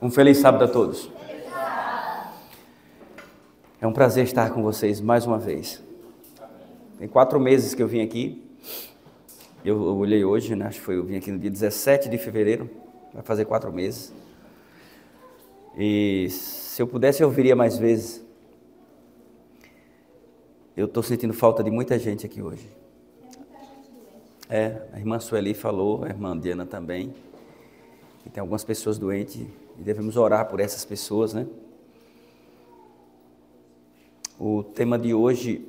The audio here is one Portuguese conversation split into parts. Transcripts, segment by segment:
Um feliz sábado a todos. É um prazer estar com vocês mais uma vez. Tem 4 meses que eu vim aqui. Eu olhei hoje, né? Acho que eu vim aqui no dia 17 de fevereiro. Vai fazer 4 meses. E se eu pudesse, eu viria mais vezes. Eu estou sentindo falta de muita gente aqui hoje. A irmã Sueli falou, a irmã Diana também. E tem algumas pessoas doentes e devemos orar por essas pessoas, né? O tema de hoje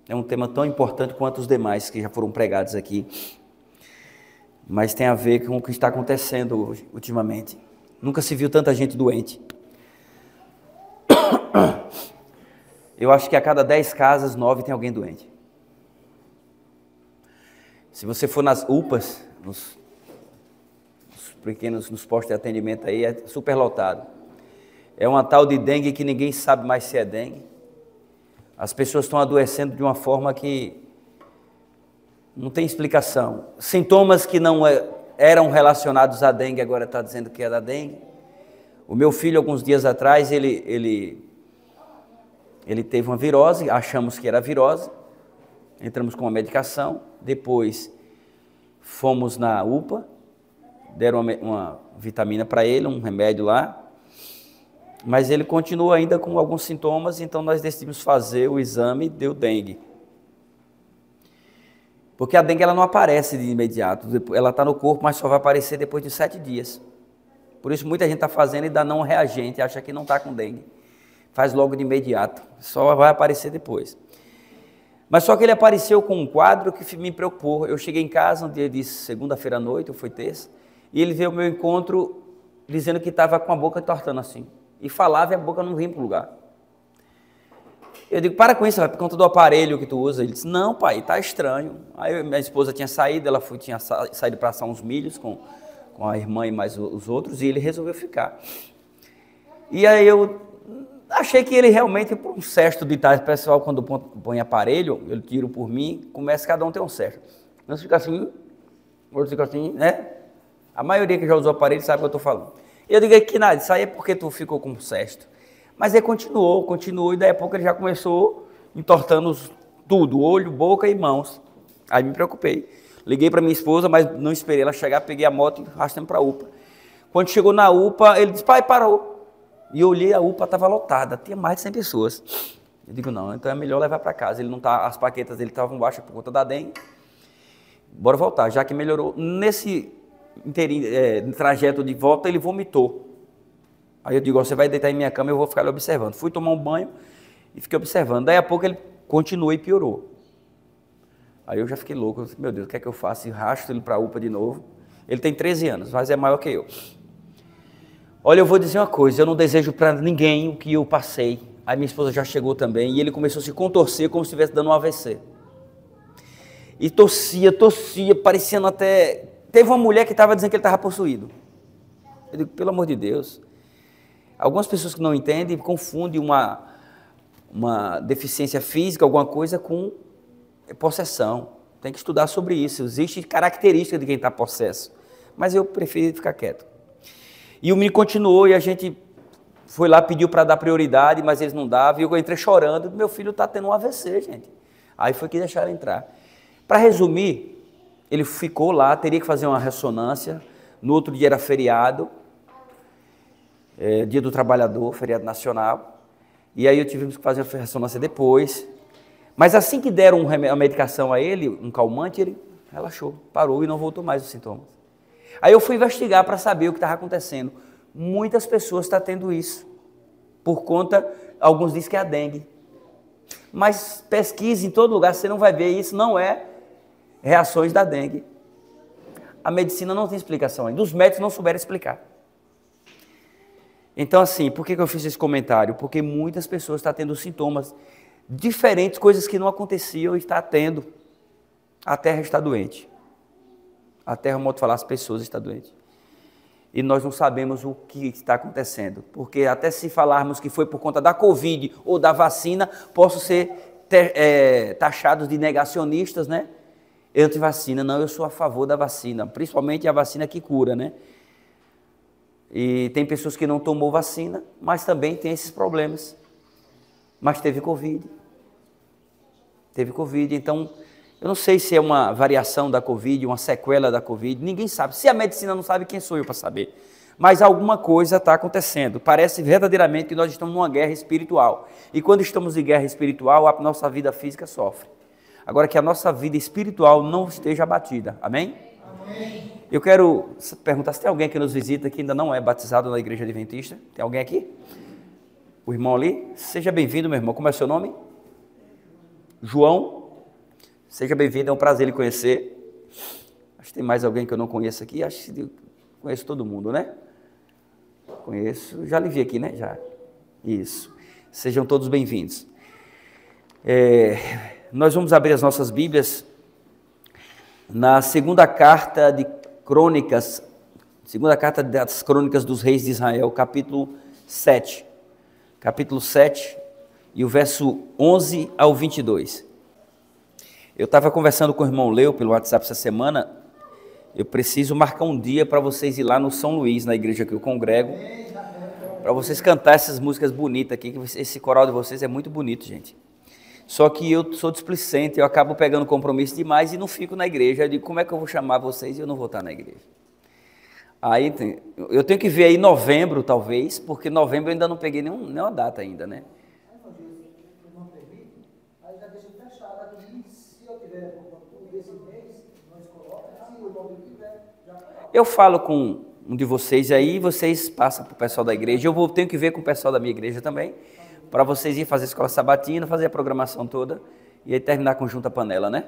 é um tema tão importante quanto os demais que já foram pregados aqui, mas tem a ver com o que está acontecendo ultimamente. Nunca se viu tanta gente doente. Eu acho que a cada 10 casas, 9 tem alguém doente. Se você for nas UPAs, nos postos de atendimento aí, é super lotado. É uma tal de dengue que ninguém sabe mais se é dengue. As pessoas estão adoecendo de uma forma que não tem explicação. Sintomas que não eram relacionados à dengue, agora está dizendo que é da dengue. O meu filho, alguns dias atrás, ele teve uma virose, achamos que era virose, entramos com uma medicação, depois fomos na UPA, deram uma vitamina para ele, um remédio lá, mas ele continua ainda com alguns sintomas, então nós decidimos fazer o exame, deu dengue. Porque a dengue ela não aparece de imediato, ela está no corpo, mas só vai aparecer depois de 7 dias. Por isso muita gente está fazendo e dá não reagente, acha que não está com dengue. Faz logo de imediato, só vai aparecer depois. Mas só que ele apareceu com um quadro que me preocupou. Eu cheguei em casa um dia de segunda-feira à noite, ou foi terça, e ele veio ao meu encontro dizendo que estava com a boca tortando assim. E falava e a boca não vinha para o lugar. Eu digo, para com isso, por conta do aparelho que tu usa. Ele disse, não pai, está estranho. Aí minha esposa tinha saído, ela tinha saído para assar uns milhos com a irmã e mais os outros, e ele resolveu ficar. E aí eu achei que ele realmente, por um cesto de tarde, pessoal, quando põe aparelho, eu tiro por mim, começa cada um ter um cesto. Um fica assim, outro fica assim, né? A maioria que já usou aparelho sabe o que eu estou falando. E eu digo que nada, isso aí é porque tu ficou com um cesto. Mas ele continuou, e daí a pouco ele já começou entortando tudo, olho, boca e mãos. Aí me preocupei. Liguei para minha esposa, mas não esperei ela chegar, peguei a moto e arrastamos para a UPA. Quando chegou na UPA, ele disse, pai, parou. E eu olhei, a UPA estava lotada, tinha mais de 100 pessoas. Eu digo, não, então é melhor levar para casa. Ele não tá, as plaquetas dele estavam baixas por conta da dengue. Bora voltar, já que melhorou. Nesse trajeto de volta, ele vomitou. Aí eu digo, você vai deitar em minha cama, eu vou ficar ali observando. Fui tomar um banho e fiquei observando. Daí a pouco ele continuou e piorou. Aí eu já fiquei louco, eu disse, meu Deus, o que é que eu faço? E rastro ele para a UPA de novo. Ele tem 13 anos, mas é maior que eu. Olha, eu vou dizer uma coisa, eu não desejo para ninguém o que eu passei. Aí minha esposa já chegou também e ele começou a se contorcer como se estivesse dando um AVC. E tossia, parecendo até... Teve uma mulher que estava dizendo que ele estava possuído. Eu digo, pelo amor de Deus. Algumas pessoas que não entendem confundem uma deficiência física, alguma coisa, com possessão. Tem que estudar sobre isso. Existe característica de quem está possesso. Mas eu prefiro ficar quieto. E o menino continuou e a gente foi lá, pediu para dar prioridade, mas eles não davam. E eu entrei chorando, meu filho está tendo um AVC, gente. Aí foi que deixaram entrar. Para resumir, ele ficou lá, teria que fazer uma ressonância. No outro dia era feriado, dia do trabalhador, feriado nacional. E aí eu tivemos que fazer a ressonância depois. Mas assim que deram uma medicação a ele, um calmante, ele relaxou, parou e não voltou mais os sintomas. Aí eu fui investigar para saber o que estava acontecendo. Muitas pessoas estão tendo isso, por conta, alguns dizem que é a dengue. Mas pesquise em todo lugar, você não vai ver isso, não é reações da dengue. A medicina não tem explicação ainda, os médicos não souberam explicar. Então assim, por que eu fiz esse comentário? Porque muitas pessoas estão tendo sintomas diferentes, coisas que não aconteciam e está tendo. A terra está doente. A terra, modo de falar, as pessoas estão doentes. E nós não sabemos o que está acontecendo. Porque até se falarmos que foi por conta da Covid ou da vacina, posso ser taxados de negacionistas, né? Anti-vacina. Não, eu sou a favor da vacina. Principalmente a vacina que cura, né? E tem pessoas que não tomou vacina, mas também tem esses problemas. Mas teve Covid. Teve Covid, então eu não sei se é uma variação da Covid, uma sequela da Covid, ninguém sabe. Se a medicina não sabe, quem sou eu para saber? Mas alguma coisa está acontecendo. Parece verdadeiramente que nós estamos numa guerra espiritual. E quando estamos em guerra espiritual, a nossa vida física sofre. Agora que a nossa vida espiritual não esteja abatida. Amém? Amém. Eu quero perguntar se tem alguém que nos visita que ainda não é batizado na Igreja Adventista. Tem alguém aqui? O irmão ali? Seja bem-vindo, meu irmão. Como é o seu nome? João. Seja bem-vindo, é um prazer lhe conhecer. Acho que tem mais alguém que eu não conheço aqui. Acho que conheço todo mundo, né? Conheço, já lhe vi aqui, né? Já. Isso. Sejam todos bem-vindos. Nós vamos abrir as nossas Bíblias na segunda carta de Crônicas, segunda carta das Crônicas dos Reis de Israel, capítulo 7. Capítulo 7 e o verso 11 ao 22. Eu estava conversando com o irmão Leo pelo WhatsApp essa semana. Eu preciso marcar um dia para vocês ir lá no São Luís, na igreja que eu congrego, para vocês cantar essas músicas bonitas aqui, que esse coral de vocês é muito bonito, gente. Só que eu sou displicente, eu acabo pegando compromisso demais e não fico na igreja. Eu digo, como é que eu vou chamar vocês e eu não vou estar na igreja? Aí eu tenho que ver aí novembro, talvez, porque novembro eu ainda não peguei nenhuma data ainda, né? Eu falo com um de vocês aí, vocês passam para o pessoal da igreja. Tenho que ver com o pessoal da minha igreja também, para vocês irem fazer a escola sabatina, fazer a programação toda e aí terminar com Junta Panela, né?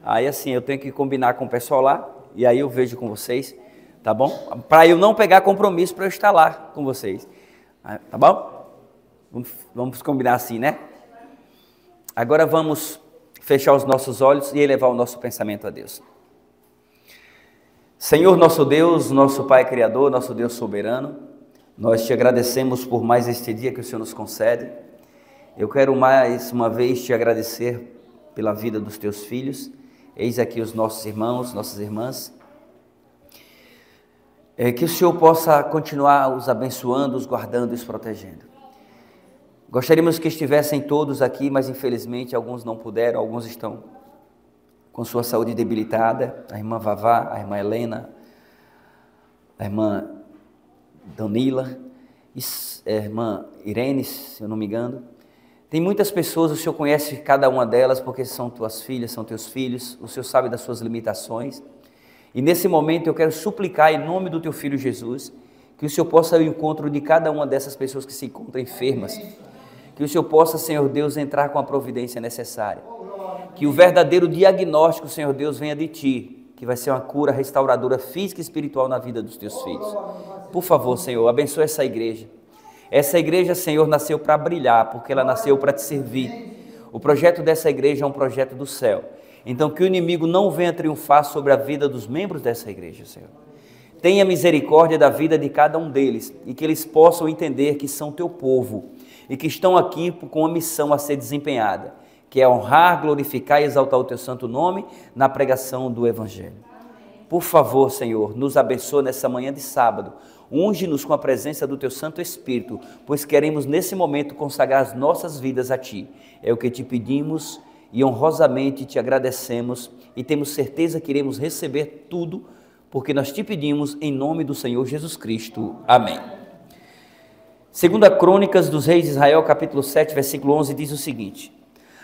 Aí assim, eu tenho que combinar com o pessoal lá e aí eu vejo com vocês, tá bom? Para eu não pegar compromisso para eu estar lá com vocês, tá bom? Vamos combinar assim, né? Agora vamos fechar os nossos olhos e elevar o nosso pensamento a Deus. Senhor nosso Deus, nosso Pai Criador, nosso Deus soberano, nós te agradecemos por mais este dia que o Senhor nos concede. Eu quero mais uma vez te agradecer pela vida dos teus filhos. Eis aqui os nossos irmãos, nossas irmãs. Que o Senhor possa continuar os abençoando, os guardando e os protegendo. Gostaríamos que estivessem todos aqui, mas infelizmente alguns não puderam, alguns estão com sua saúde debilitada. A irmã Vavá, a irmã Helena, a irmã Danila, a irmã Irene, se eu não me engano. Tem muitas pessoas, o Senhor conhece cada uma delas, porque são tuas filhas, são teus filhos, o Senhor sabe das suas limitações. E nesse momento eu quero suplicar em nome do teu Filho Jesus, que o Senhor possa ir ao encontro de cada uma dessas pessoas que se encontram enfermas, que o Senhor possa, Senhor Deus, entrar com a providência necessária, que o verdadeiro diagnóstico, Senhor Deus, venha de Ti, que vai ser uma cura restauradora física e espiritual na vida dos Teus filhos. Por favor, Senhor, abençoa essa igreja. Essa igreja, Senhor, nasceu para brilhar, porque ela nasceu para Te servir. O projeto dessa igreja é um projeto do céu. Então, que o inimigo não venha triunfar sobre a vida dos membros dessa igreja, Senhor. Tenha misericórdia da vida de cada um deles e que eles possam entender que são Teu povo e que estão aqui com uma missão a ser desempenhada, que é honrar, glorificar e exaltar o Teu santo nome na pregação do Evangelho. Por favor, Senhor, nos abençoe nessa manhã de sábado. Unge-nos com a presença do Teu Santo Espírito, pois queremos nesse momento consagrar as nossas vidas a Ti. É o que Te pedimos e honrosamente Te agradecemos e temos certeza que iremos receber tudo, porque nós Te pedimos em nome do Senhor Jesus Cristo. Amém. Segunda Crônicas dos Reis de Israel, capítulo 7, versículo 11, diz o seguinte: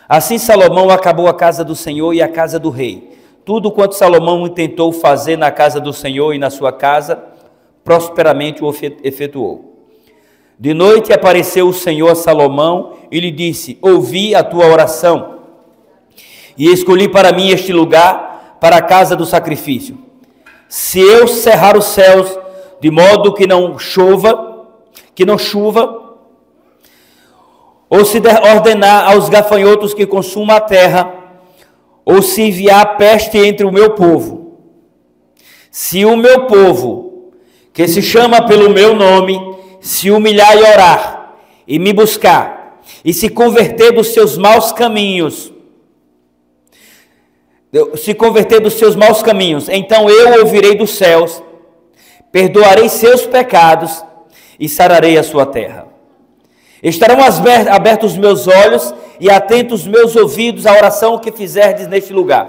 Assim Salomão acabou a casa do Senhor e a casa do rei. Tudo quanto Salomão intentou fazer na casa do Senhor e na sua casa, prosperamente o efetuou. De noite apareceu o Senhor a Salomão e lhe disse: Ouvi a tua oração e escolhi para mim este lugar para a casa do sacrifício. Se eu cerrar os céus de modo que não chova, ou se ordenar aos gafanhotos que consumam a terra, ou se enviar peste entre o meu povo, se o meu povo, que se chama pelo meu nome, se humilhar e orar, e me buscar, e se converter dos seus maus caminhos, então eu ouvirei dos céus, perdoarei seus pecados e sararei a sua terra. Estarão abertos os meus olhos e atentos os meus ouvidos à oração que fizerdes neste lugar.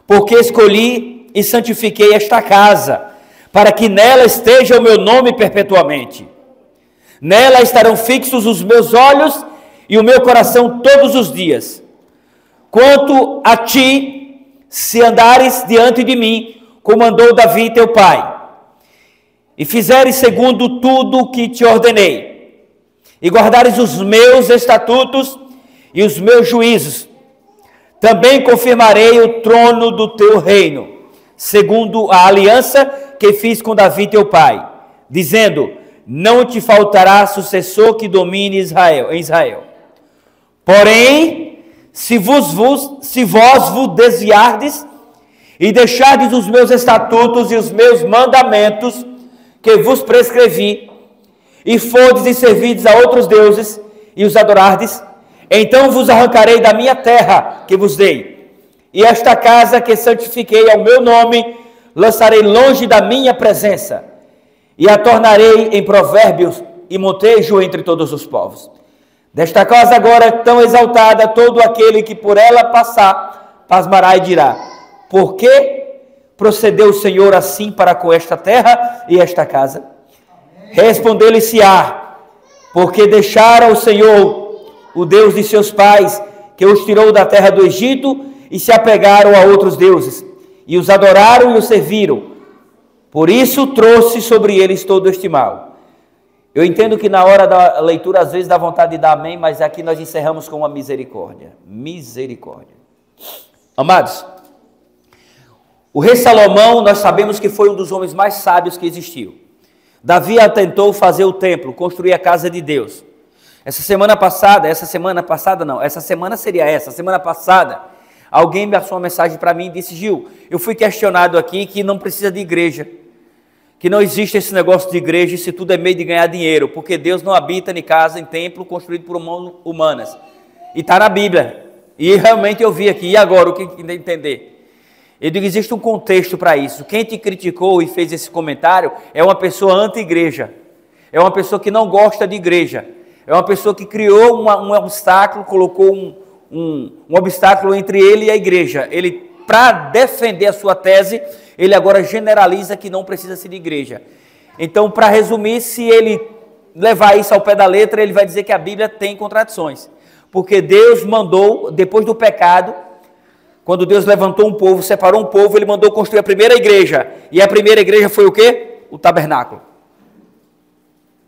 Porque escolhi e santifiquei esta casa, para que nela esteja o meu nome perpetuamente. Nela estarão fixos os meus olhos e o meu coração todos os dias. Quanto a ti, se andares diante de mim, como andou Davi teu pai, e fizeres segundo tudo o que te ordenei, e guardares os meus estatutos e os meus juízos, também confirmarei o trono do teu reino, segundo a aliança que fiz com Davi teu pai, dizendo, não te faltará sucessor que domine em Israel. Porém, se vós vos desviardes e deixardes os meus estatutos e os meus mandamentos que vos prescrevi, e fordes e servides a outros deuses e os adorardes, então vos arrancarei da minha terra que vos dei, e esta casa que santifiquei ao meu nome lançarei longe da minha presença, e a tornarei em provérbios e montejo entre todos os povos. Desta casa agora tão exaltada, todo aquele que por ela passar, pasmará e dirá, por que procedeu o Senhor assim para com esta terra e esta casa? Respondeu-lhe-se-á, porque deixaram o Senhor, o Deus de seus pais, que os tirou da terra do Egito, e se apegaram a outros deuses, e os adoraram e os serviram. Por isso trouxe sobre eles todo este mal. Eu entendo que na hora da leitura, às vezes dá vontade de dar amém, mas aqui nós encerramos com uma misericórdia. Misericórdia. Amados, o rei Salomão, nós sabemos que foi um dos homens mais sábios que existiu. Davi tentou fazer o templo, construir a casa de Deus. Essa semana passada, alguém me passou uma mensagem para mim e disse, Gil, eu fui questionado aqui que não precisa de igreja, que não existe esse negócio de igreja, isso tudo é meio de ganhar dinheiro, porque Deus não habita em casa, em templo construído por mãos humanas. E está na Bíblia. E realmente eu vi aqui, e agora, o que entender? Eu digo, existe um contexto para isso. Quem te criticou e fez esse comentário é uma pessoa anti-igreja. É uma pessoa que não gosta de igreja. É uma pessoa que criou um obstáculo, colocou um obstáculo entre ele e a igreja. Ele, para defender a sua tese, ele agora generaliza que não precisa ser de igreja. Então, para resumir, se ele levar isso ao pé da letra, ele vai dizer que a Bíblia tem contradições. Porque Deus mandou, depois do pecado, quando Deus levantou um povo, separou um povo, ele mandou construir a primeira igreja. E a primeira igreja foi o quê? O tabernáculo.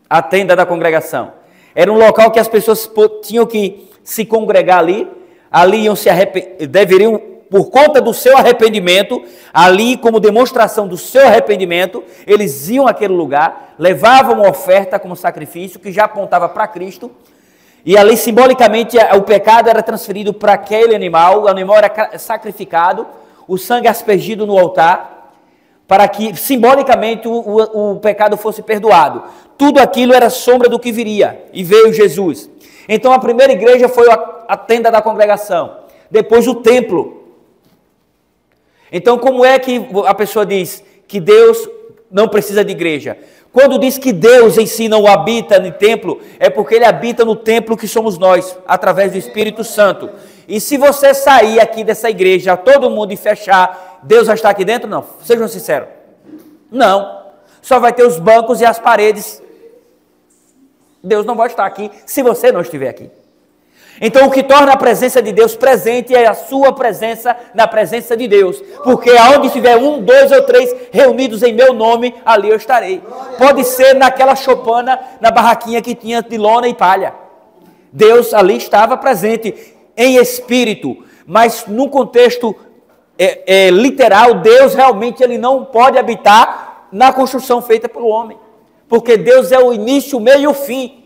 A tenda da congregação. Era um local que as pessoas tinham que se congregar ali. Ali iam deveriam, por conta do seu arrependimento, ali como demonstração do seu arrependimento, eles iam àquele lugar, levavam uma oferta como sacrifício, que já apontava para Cristo. E ali, simbolicamente, o pecado era transferido para aquele animal, o animal era sacrificado, o sangue aspergido no altar, para que, simbolicamente, o pecado fosse perdoado. Tudo aquilo era sombra do que viria, e veio Jesus. Então, a primeira igreja foi a tenda da congregação, depois o templo. Então, como é que a pessoa diz que Deus não precisa de igreja? Quando diz que Deus em si não habita no templo, é porque Ele habita no templo que somos nós, através do Espírito Santo. E se você sair aqui dessa igreja, todo mundo e fechar, Deus vai estar aqui dentro? Não, sejam sinceros. Não, só vai ter os bancos e as paredes. Deus não vai estar aqui se você não estiver aqui. Então, o que torna a presença de Deus presente é a sua presença na presença de Deus. Porque aonde estiver 1, 2 ou 3 reunidos em meu nome, ali eu estarei. Pode ser naquela choupana, na barraquinha que tinha de lona e palha. Deus ali estava presente em espírito. Mas num contexto literal, Deus realmente ele não pode habitar na construção feita pelo homem. Porque Deus é o início, o meio e o fim.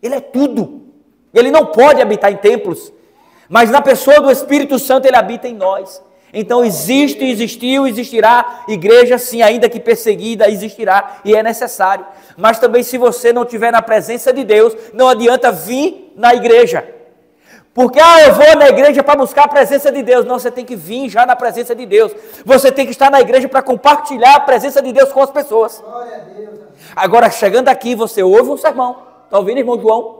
Ele é tudo. Ele não pode habitar em templos, mas na pessoa do Espírito Santo ele habita em nós. Então existe, existiu, existirá igreja, sim, ainda que perseguida, existirá e é necessário. Mas também se você não estiver na presença de Deus, não adianta vir na igreja. Porque, eu vou na igreja para buscar a presença de Deus. Não, você tem que vir já na presença de Deus. Você tem que estar na igreja para compartilhar a presença de Deus com as pessoas. Agora, chegando aqui, você ouve um sermão. Está ouvindo, irmão João?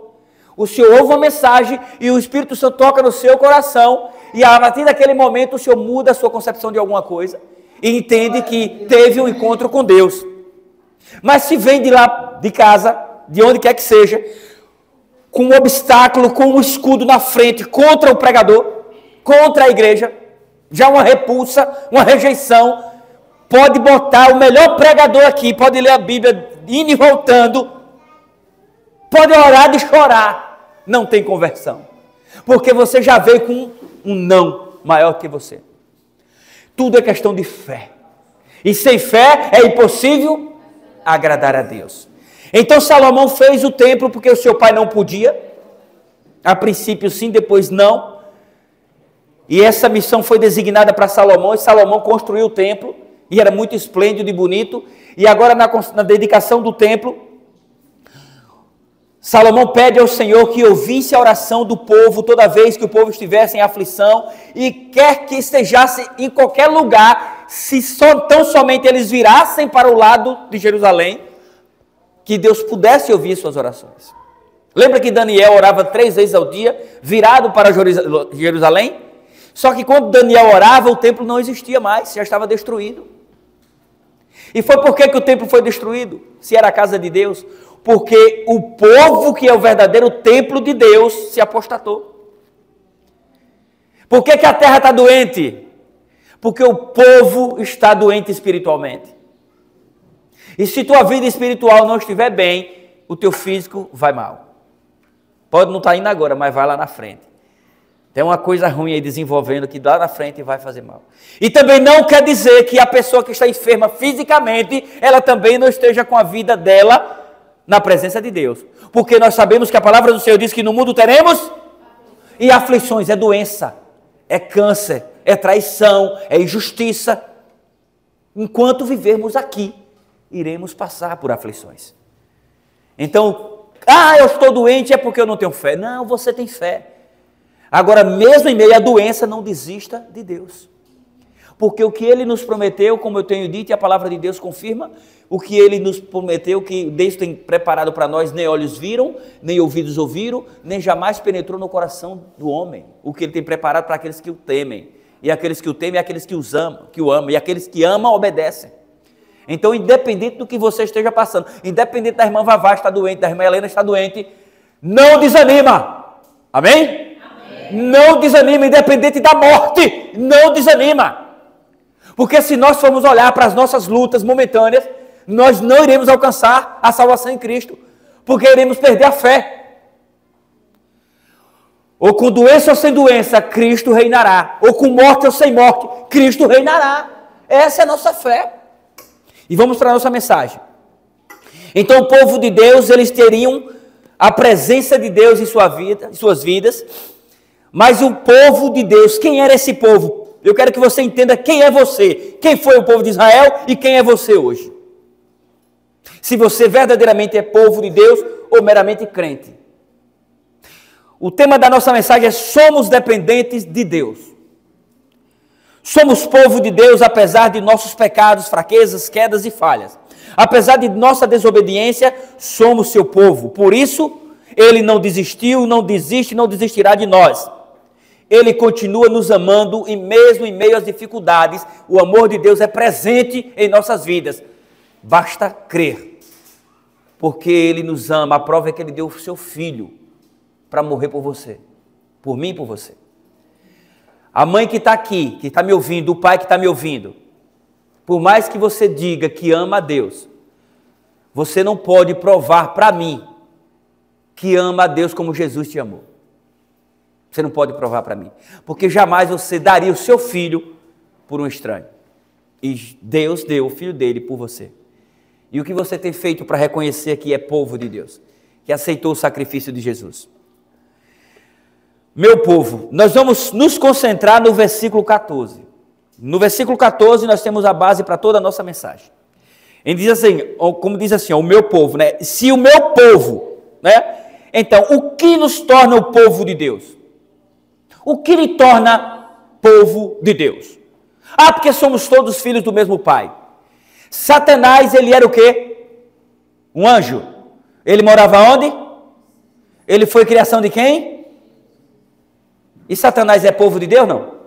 O senhor ouve uma mensagem e o Espírito Santo toca no seu coração. E a partir daquele momento, o senhor muda a sua concepção de alguma coisa. E entende que teve um encontro com Deus. Mas se vem de lá, de casa, de onde quer que seja, com um obstáculo, com um escudo na frente, contra o pregador, contra a igreja, já uma repulsa, uma rejeição, pode botar o melhor pregador aqui, pode ler a Bíblia indo e voltando, pode orar de chorar, não tem conversão, porque você já veio com um não maior que você. Tudo é questão de fé, e sem fé é impossível agradar a Deus. Então Salomão fez o templo porque o seu pai não podia, a princípio sim, depois não, e essa missão foi designada para Salomão, e Salomão construiu o templo, e era muito esplêndido e bonito, e agora na dedicação do templo, Salomão pede ao Senhor que ouvisse a oração do povo toda vez que o povo estivesse em aflição, e quer que estejasse em qualquer lugar, se tão somente eles virassem para o lado de Jerusalém, que Deus pudesse ouvir suas orações. Lembra que Daniel orava 3 vezes ao dia, virado para Jerusalém? Só que quando Daniel orava, o templo não existia mais, já estava destruído. E foi por que o templo foi destruído, se era a casa de Deus? Porque o povo que é o verdadeiro templo de Deus se apostatou. Por que a terra está doente? Porque o povo está doente espiritualmente. E se tua vida espiritual não estiver bem, o teu físico vai mal. Pode não estar indo agora, mas vai lá na frente. Tem uma coisa ruim aí desenvolvendo que lá na frente vai fazer mal. E também não quer dizer que a pessoa que está enferma fisicamente, ela também não esteja com a vida dela na presença de Deus. Porque nós sabemos que a palavra do Senhor diz que no mundo teremos e aflições, é doença, é câncer, é traição, é injustiça. Enquanto vivermos aqui, iremos passar por aflições. Então, eu estou doente é porque eu não tenho fé. Não, você tem fé. Agora, mesmo em meio à doença, não desista de Deus. Porque o que Ele nos prometeu, como eu tenho dito, e a palavra de Deus confirma, o que Ele nos prometeu, que Deus tem preparado para nós, nem olhos viram, nem ouvidos ouviram, nem jamais penetrou no coração do homem. O que Ele tem preparado para aqueles que o temem. E aqueles que o temem, aqueles que o amam. E aqueles que amam, obedecem. Então, independente do que você esteja passando, independente da irmã Vavá estar doente, da irmã Helena estar doente, não desanima. Amém? Amém. Não desanima, independente da morte, não desanima. Porque se nós formos olhar para as nossas lutas momentâneas, nós não iremos alcançar a salvação em Cristo, porque iremos perder a fé. Ou com doença ou sem doença, Cristo reinará. Ou com morte ou sem morte, Cristo reinará. Essa é a nossa fé. E vamos para a nossa mensagem. Então o povo de Deus, eles teriam a presença de Deus em suas vidas, mas o povo de Deus, quem era esse povo? Eu quero que você entenda quem é você, quem foi o povo de Israel e quem é você hoje. Se você verdadeiramente é povo de Deus ou meramente crente. O tema da nossa mensagem é: somos dependentes de Deus. Somos povo de Deus apesar de nossos pecados, fraquezas, quedas e falhas. Apesar de nossa desobediência, somos seu povo. Por isso, Ele não desistiu, não desiste, não desistirá de nós. Ele continua nos amando e mesmo em meio às dificuldades, o amor de Deus é presente em nossas vidas. Basta crer. Porque Ele nos ama. A prova é que Ele deu o seu Filho para morrer por você. Por mim e por você. A mãe que está aqui, que está me ouvindo, o pai que está me ouvindo, por mais que você diga que ama a Deus, você não pode provar para mim que ama a Deus como Jesus te amou. Você não pode provar para mim, porque jamais você daria o seu filho por um estranho. E Deus deu o filho dele por você. E o que você tem feito para reconhecer que é povo de Deus, que aceitou o sacrifício de Jesus? Meu povo, nós vamos nos concentrar no versículo 14. No versículo 14 nós temos a base para toda a nossa mensagem. Ele diz assim, como diz assim, o meu povo, né? Se o meu povo, né? Então, o que nos torna o povo de Deus? O que lhe torna povo de Deus? Ah, porque somos todos filhos do mesmo pai. Satanás, ele era o quê? Um anjo. Ele morava onde? Ele foi criação de quem? E Satanás é povo de Deus, não?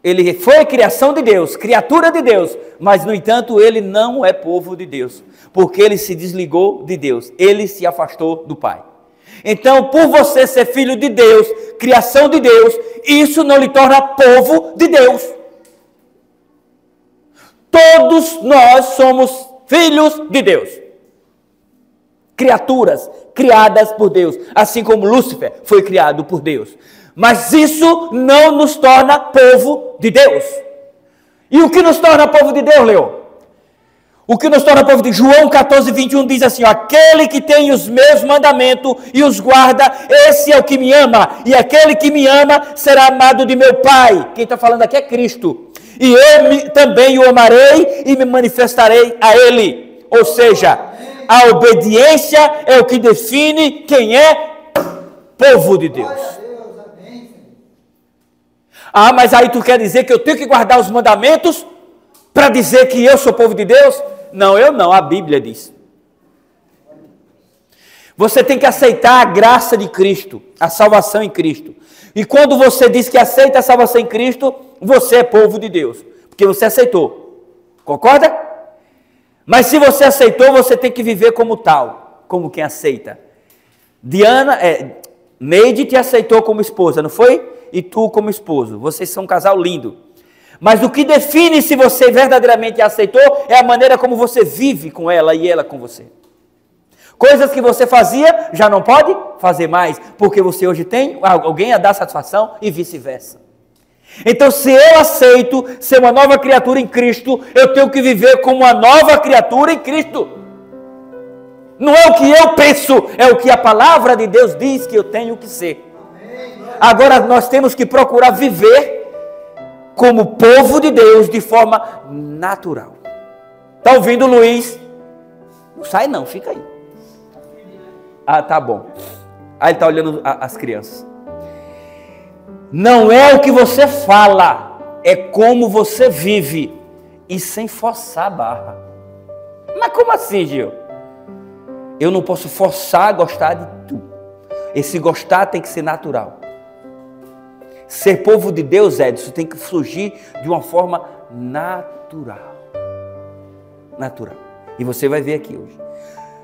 Ele foi criação de Deus, criatura de Deus, mas no entanto ele não é povo de Deus, porque ele se desligou de Deus, ele se afastou do Pai. Então, por você ser filho de Deus, criação de Deus, isso não lhe torna povo de Deus. Todos nós somos filhos de Deus, criaturas criadas por Deus, assim como Lúcifer foi criado por Deus. Mas isso não nos torna povo de Deus. E o que nos torna povo de Deus, Leon? O que nos torna povo de Deus? João 14, 21 diz assim, ó, aquele que tem os meus mandamentos e os guarda, esse é o que me ama. E aquele que me ama será amado de meu Pai. Quem está falando aqui é Cristo. E eu também o amarei e me manifestarei a Ele. Ou seja, a obediência é o que define quem é povo de Deus. Ah, mas aí tu quer dizer que eu tenho que guardar os mandamentos para dizer que eu sou povo de Deus? Não, eu não, a Bíblia diz. Você tem que aceitar a graça de Cristo, a salvação em Cristo. E quando você diz que aceita a salvação em Cristo, você é povo de Deus, porque você aceitou. Concorda? Mas se você aceitou, você tem que viver como tal, como quem aceita. Neide te aceitou como esposa, não foi? E tu como esposo, vocês são um casal lindo. Mas o que define se você verdadeiramente a aceitou é a maneira como você vive com ela e ela com você. Coisas que você fazia, já não pode fazer mais, porque você hoje tem alguém a dar satisfação e vice-versa. Então, se eu aceito ser uma nova criatura em Cristo, eu tenho que viver como uma nova criatura em Cristo. Não é o que eu penso, é o que a palavra de Deus diz que eu tenho que ser. Agora nós temos que procurar viver como povo de Deus de forma natural. Está ouvindo, Luiz? Não sai não, fica aí. Ah, tá bom. Aí ele está olhando as crianças. Não é o que você fala, é como você vive. E sem forçar a barra. Mas como assim, Gil? Eu não posso forçar a gostar de tu. Esse gostar tem que ser natural. Ser povo de Deus, Edson, tem que surgir de uma forma natural. Natural. E você vai ver aqui hoje.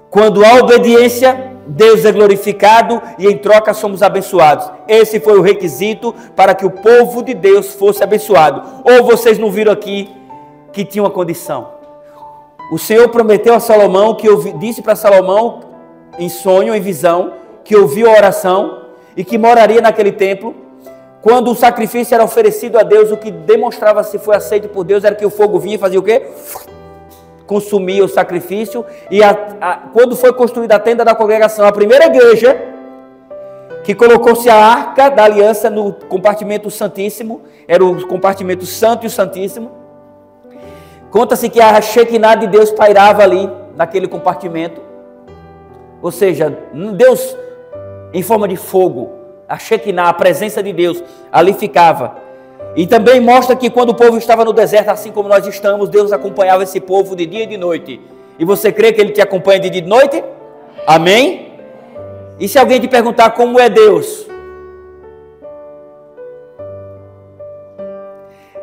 Quando há obediência, Deus é glorificado e em troca somos abençoados. Esse foi o requisito para que o povo de Deus fosse abençoado. Ou vocês não viram aqui que tinha uma condição? O Senhor prometeu a Salomão, disse para Salomão, em sonho, em visão, que ouviu a oração e que moraria naquele templo. Quando o sacrifício era oferecido a Deus, o que demonstrava se foi aceito por Deus era que o fogo vinha e fazia o quê? Consumia o sacrifício. E quando foi construída a tenda da congregação, a primeira igreja, que colocou-se a arca da aliança no compartimento santíssimo, era o compartimento santo e o santíssimo. Conta-se que a Shekinah de Deus pairava ali, naquele compartimento. Ou seja, Deus em forma de fogo. A Shekinah, a presença de Deus, ali ficava. E também mostra que quando o povo estava no deserto, assim como nós estamos, Deus acompanhava esse povo de dia e de noite. E você crê que Ele te acompanha de dia e de noite? Amém? E se alguém te perguntar como é Deus?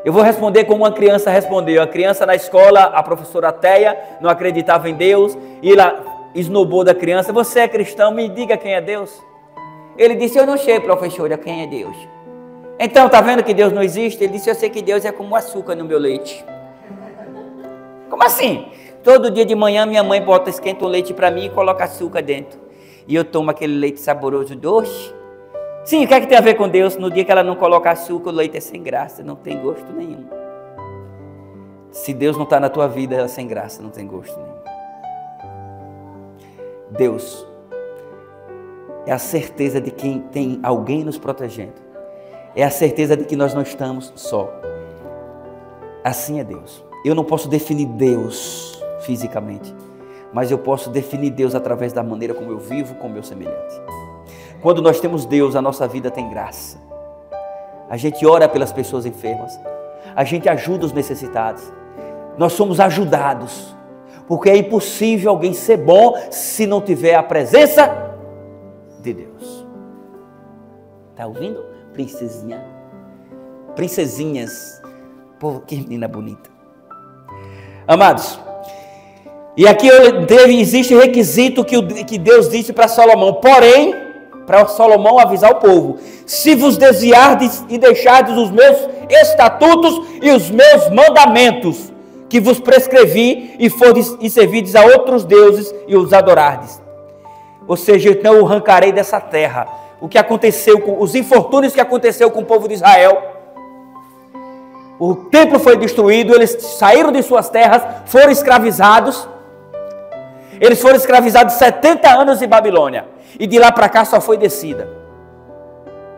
Eu vou responder como uma criança respondeu. A criança na escola, a professora Teia, não acreditava em Deus. E ela esnobou da criança. Você é cristão? Me diga quem é Deus. Ele disse, eu não sei, professora, quem é Deus. Então, está vendo que Deus não existe? Ele disse, eu sei que Deus é como açúcar no meu leite. Como assim? Todo dia de manhã minha mãe esquenta o leite para mim e coloca açúcar dentro. E eu tomo aquele leite saboroso doce. Sim, o que é que tem a ver com Deus? No dia que ela não coloca açúcar, o leite é sem graça, não tem gosto nenhum. Se Deus não está na tua vida, ela é sem graça, não tem gosto nenhum. Deus é a certeza de que tem alguém nos protegendo. É a certeza de que nós não estamos só. Assim é Deus. Eu não posso definir Deus fisicamente, mas eu posso definir Deus através da maneira como eu vivo com o meu semelhante. Quando nós temos Deus, a nossa vida tem graça. A gente ora pelas pessoas enfermas. A gente ajuda os necessitados. Nós somos ajudados. Porque é impossível alguém ser bom se não tiver a presença de Deus. Está ouvindo? Princesinha. Princesinhas. Pô, que menina bonita. Amados, e aqui existe requisito que Deus disse para Salomão. Porém, para Salomão avisar o povo: se vos desviardes e deixardes os meus estatutos e os meus mandamentos, que vos prescrevi, e servirdes a outros deuses e os adorardes. Ou seja, então eu arrancarei dessa terra. O que aconteceu, os infortúnios que aconteceu com o povo de Israel. O templo foi destruído, eles saíram de suas terras, foram escravizados. Eles foram escravizados 70 anos em Babilônia. E de lá para cá só foi descida.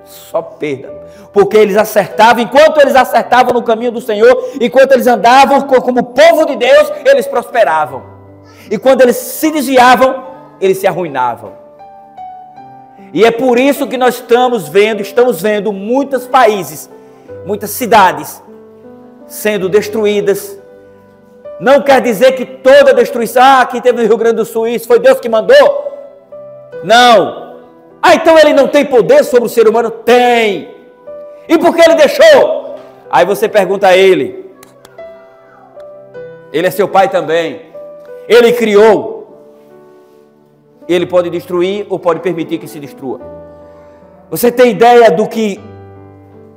Só perda. Porque eles acertavam, enquanto eles acertavam no caminho do Senhor, enquanto eles andavam como povo de Deus, eles prosperavam. E quando eles se desviavam, eles se arruinavam. E é por isso que nós estamos vendo muitos países, muitas cidades sendo destruídas. Não quer dizer que toda destruição, aqui teve no Rio Grande do Sul, isso foi Deus que mandou? Não. Então ele não tem poder sobre o ser humano? Tem. E por que ele deixou? Aí você pergunta a ele. Ele é seu pai também. Ele criou. Ele pode destruir ou pode permitir que se destrua. Você tem ideia do que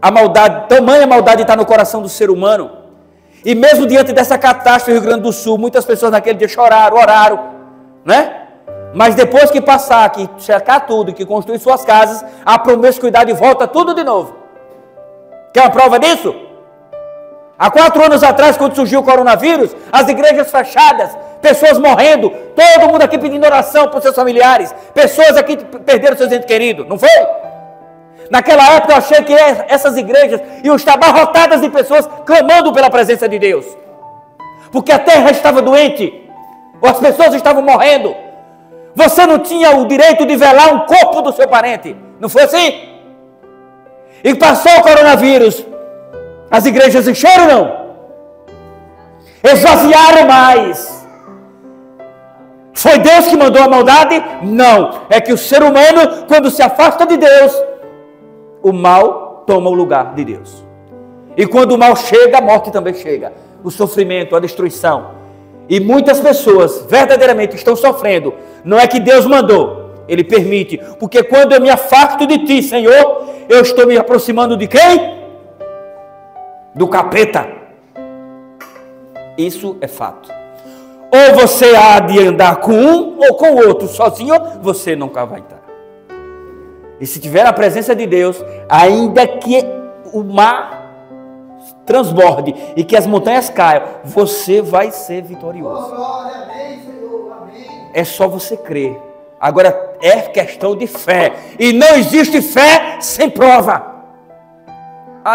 a maldade, tamanha maldade está no coração do ser humano? E mesmo diante dessa catástrofe no Rio Grande do Sul, muitas pessoas naquele dia choraram, oraram, né? Mas depois que passar, que checar tudo, que construir suas casas, a promiscuidade volta tudo de novo. Quer uma prova disso? Há 4 anos atrás, quando surgiu o coronavírus, as igrejas fechadas, pessoas morrendo, todo mundo aqui pedindo oração para os seus familiares, pessoas aqui perderam seus entes queridos, não foi? Naquela época eu achei que essas igrejas iam estar abarrotadas de pessoas clamando pela presença de Deus. Porque a terra estava doente, ou as pessoas estavam morrendo. Você não tinha o direito de velar um corpo do seu parente, não foi assim? E passou o coronavírus, as igrejas encheram não? Esvaziaram mais. Foi Deus que mandou a maldade? Não, é que o ser humano, quando se afasta de Deus, o mal toma o lugar de Deus. E quando o mal chega, a morte também chega. O sofrimento, a destruição. E muitas pessoas verdadeiramente estão sofrendo. Não é que Deus mandou, Ele permite. Porque quando eu me afasto de Ti, Senhor, eu estou me aproximando de quem? Do capeta. Isso é fato. Ou você há de andar com um ou com o outro. Sozinho, você nunca vai estar. E se tiver a presença de Deus, ainda que o mar transborde e que as montanhas caiam, você vai ser vitorioso. É só você crer. Agora é questão de fé. E não existe fé sem prova.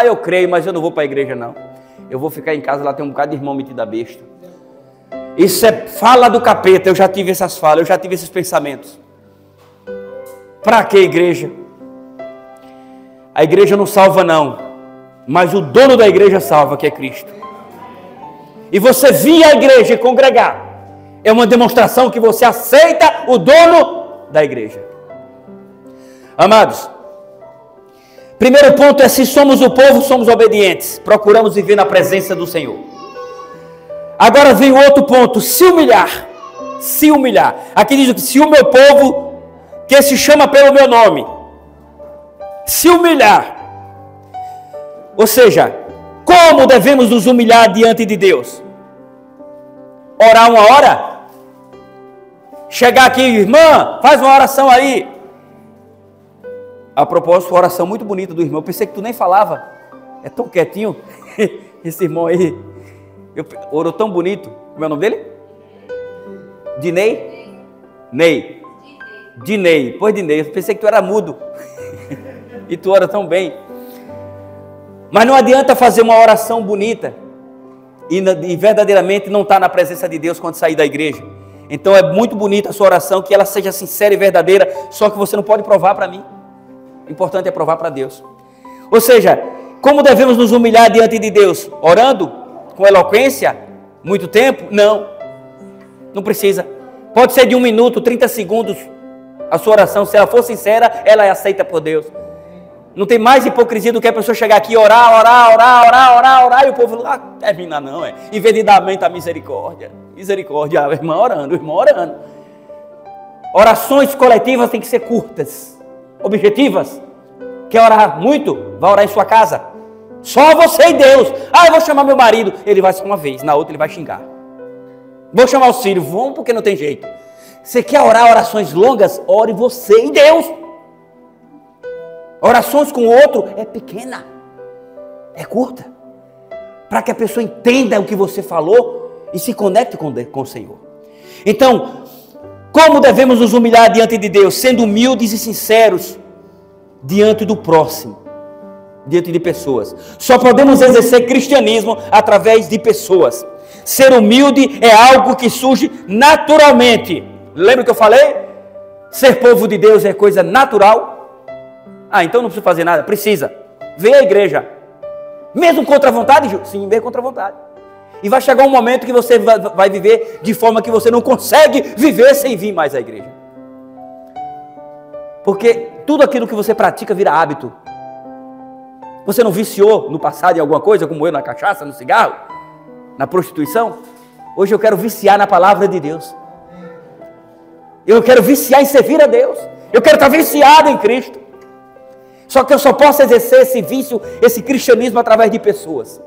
Eu creio, mas eu não vou para a igreja não. Eu vou ficar em casa, lá tem um bocado de irmão metido a besta. Isso é fala do capeta. Eu já tive essas falas, eu já tive esses pensamentos. Para que igreja? A igreja não salva não, mas o dono da igreja salva, que é Cristo. E você vir à igreja e congregar é uma demonstração que você aceita o dono da igreja. Amados, primeiro ponto é: se somos o povo, somos obedientes, procuramos viver na presença do Senhor. Agora vem o outro ponto: se humilhar. Se humilhar. Aqui diz que se o meu povo, que se chama pelo meu nome, se humilhar. Ou seja, como devemos nos humilhar diante de Deus? Orar uma hora? Chegar aqui, irmã, faz uma oração aí. A propósito, uma oração muito bonita do irmão. Eu pensei que tu nem falava. É tão quietinho. Esse irmão aí. Orou tão bonito. Como é o nome dele? Dinei? Ney. Dinei. Pois Dinei. Eu pensei que tu era mudo. E tu ora tão bem. Mas não adianta fazer uma oração bonita e verdadeiramente não estar na presença de Deus quando sair da igreja. Então é muito bonita a sua oração, que ela seja sincera e verdadeira, só que você não pode provar para mim. O importante é provar para Deus. Ou seja, como devemos nos humilhar diante de Deus? Orando? Com eloquência? Muito tempo? Não. Não precisa. Pode ser de 1 minuto, 30 segundos a sua oração. Se ela for sincera, ela é aceita por Deus. Não tem mais hipocrisia do que a pessoa chegar aqui e orar, e o povo termina não, Em vez de dar amém, tá misericórdia. Misericórdia, a irmã orando, o irmão orando. Orações coletivas têm que ser curtas, objetivas. Quer orar muito? Vai orar em sua casa. Só você e Deus. Eu vou chamar meu marido. Ele vai só uma vez, na outra ele vai xingar. Vou chamar os filhos, vão porque não tem jeito. Você quer orar orações longas? Ore você e Deus. Orações com o outro é pequena, é curta, para que a pessoa entenda o que você falou e se conecte com o Senhor. Então, como devemos nos humilhar diante de Deus? Sendo humildes e sinceros diante do próximo, diante de pessoas. Só podemos exercer cristianismo através de pessoas. Ser humilde é algo que surge naturalmente. Lembra que eu falei? Ser povo de Deus é coisa natural. Então não precisa fazer nada. Precisa. Vem à igreja. Mesmo contra a vontade? Sim, mesmo contra a vontade. E vai chegar um momento que você vai viver de forma que você não consegue viver sem vir mais à igreja. Porque tudo aquilo que você pratica vira hábito. Você não viciou no passado em alguma coisa, como eu na cachaça, no cigarro, na prostituição? Hoje eu quero viciar na palavra de Deus. Eu quero viciar em servir a Deus. Eu quero estar viciado em Cristo. Só que eu só posso exercer esse vício, esse cristianismo através de pessoas.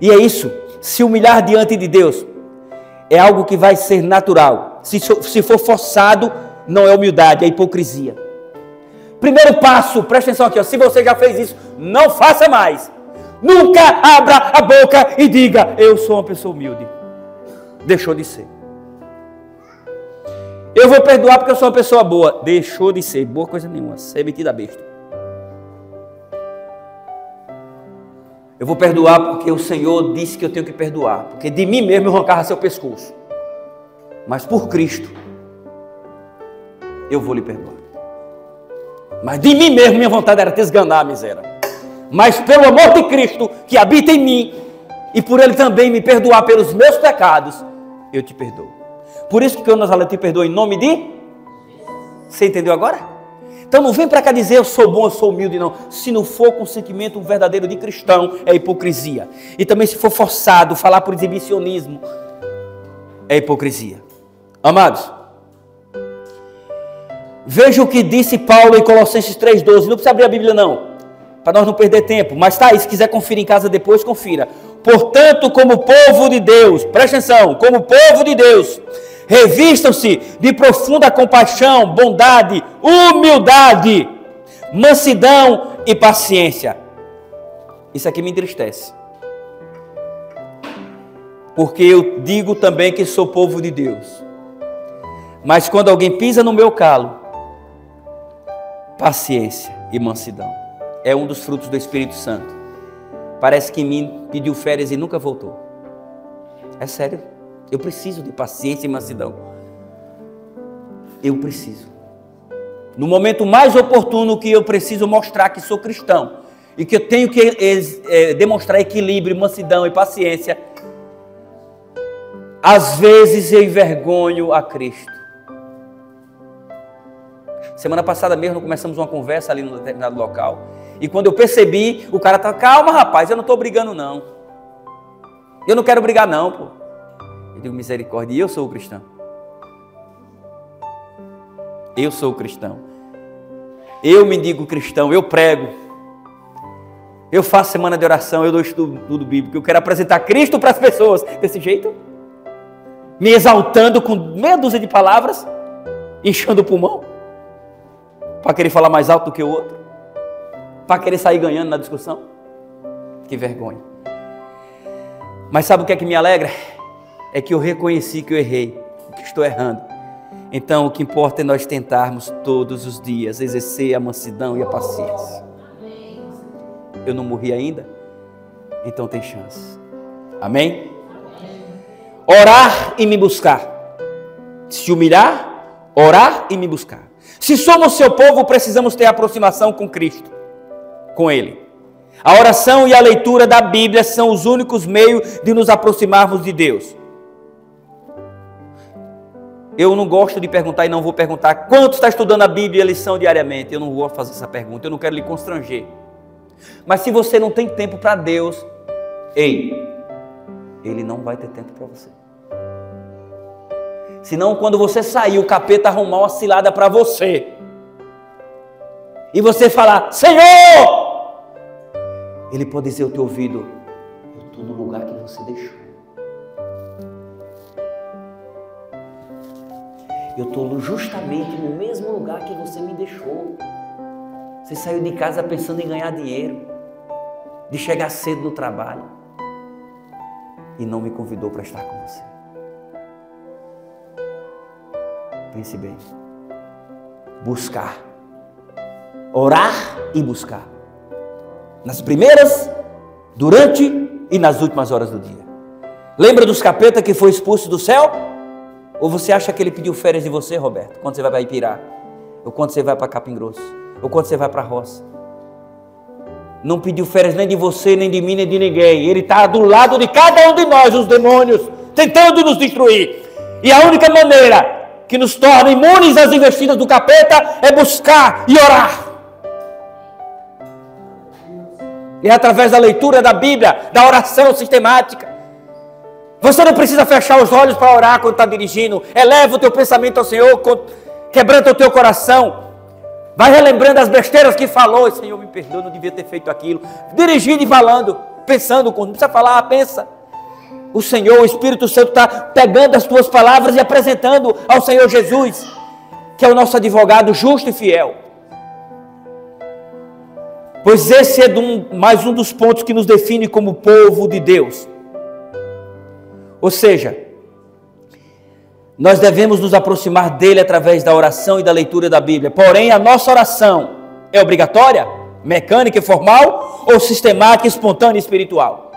E é isso, se humilhar diante de Deus é algo que vai ser natural. Se for forçado, não é humildade, é hipocrisia. Primeiro passo, presta atenção aqui, se você já fez isso, não faça mais. Nunca abra a boca e diga, eu sou uma pessoa humilde. Deixou de ser. Eu vou perdoar porque eu sou uma pessoa boa. Deixou de ser, boa coisa nenhuma, ser metida besta. Eu vou perdoar porque o Senhor disse que eu tenho que perdoar. Porque de mim mesmo eu arrancava seu pescoço. Mas por Cristo, eu vou lhe perdoar. Mas de mim mesmo minha vontade era te esganar a miséria. Mas pelo amor de Cristo que habita em mim, e por Ele também me perdoar pelos meus pecados, eu te perdoo. Por isso que eu, Nazaré, te perdoo em nome de... Você entendeu agora? Então não vem para cá dizer eu sou bom, eu sou humilde, não. Se não for com sentimento verdadeiro de cristão, é hipocrisia. E também se for forçado, falar por exibicionismo, é hipocrisia. Amados, veja o que disse Paulo em Colossenses 3,12. Não precisa abrir a Bíblia não, para nós não perder tempo. Mas tá aí, se quiser conferir em casa depois, confira. Portanto, como povo de Deus, presta atenção, como povo de Deus, revistam-se de profunda compaixão, bondade, humildade, mansidão e paciência. Isso aqui me entristece. Porque eu digo também que sou povo de Deus. Mas quando alguém pisa no meu calo, paciência e mansidão. É um dos frutos do Espírito Santo. Parece que em mim pediu férias e nunca voltou. É sério. Eu preciso de paciência e mansidão. Eu preciso. No momento mais oportuno que eu preciso mostrar que sou cristão e que eu tenho que demonstrar equilíbrio, mansidão e paciência, às vezes eu envergonho a Cristo. Semana passada mesmo começamos uma conversa ali num determinado local. E quando eu percebi, o cara tá, calma rapaz, eu não estou brigando não. Eu não quero brigar não, pô. Eu digo, misericórdia, e eu sou o cristão. Eu sou o cristão. Eu me digo cristão, eu prego. Eu faço semana de oração, eu dou estudo bíblico. Eu quero apresentar Cristo para as pessoas. Desse jeito? Me exaltando com meia dúzia de palavras, inchando o pulmão. Para querer falar mais alto do que o outro. Para querer sair ganhando na discussão. Que vergonha. Mas sabe o que é que me alegra? É que eu reconheci que eu errei, que estou errando. Então o que importa é nós tentarmos todos os dias exercer a mansidão e a paciência. Eu não morri ainda? Então tem chance. Amém? Orar e me buscar. Se humilhar, orar e me buscar. Se somos seu povo, precisamos ter aproximação com Cristo, com Ele. A oração e a leitura da Bíblia são os únicos meios de nos aproximarmos de Deus. Eu não gosto de perguntar e não vou perguntar quanto está estudando a Bíblia e a lição diariamente. Eu não vou fazer essa pergunta, eu não quero lhe constranger. Mas se você não tem tempo para Deus, Ele não vai ter tempo para você. Senão, quando você sair, o capeta arrumar uma cilada para você, e você falar, Senhor, Ele pode dizer ao teu ouvido, eu estou no lugar que você deixou. Eu estou justamente no mesmo lugar que você me deixou. Você saiu de casa pensando em ganhar dinheiro, de chegar cedo no trabalho, e não me convidou para estar com você. Pense bem. Buscar. Orar e buscar. Nas primeiras, durante e nas últimas horas do dia. Lembra dos capeta que foi expulso do céu? Ou você acha que ele pediu férias de você, Roberto? Quando você vai para Ipirá? Ou quando você vai para Capim Grosso? Ou quando você vai para a roça? Não pediu férias nem de você, nem de mim, nem de ninguém. Ele está do lado de cada um de nós, os demônios, tentando nos destruir. E a única maneira que nos torna imunes às investidas do capeta é buscar e orar. E é através da leitura da Bíblia, da oração sistemática. Você não precisa fechar os olhos para orar quando está dirigindo. Eleva o teu pensamento ao Senhor, quebranta o teu coração. Vai relembrando as besteiras que falou. Senhor, me perdoa, não devia ter feito aquilo. Dirigindo e falando, pensando, não precisa falar, pensa. O Senhor, o Espírito Santo está pegando as tuas palavras e apresentando ao Senhor Jesus, que é o nosso advogado justo e fiel. Pois esse é mais um dos pontos que nos define como povo de Deus. Ou seja, nós devemos nos aproximar dele através da oração e da leitura da Bíblia. Porém, a nossa oração é obrigatória, mecânica e formal, ou sistemática, espontânea e espiritual?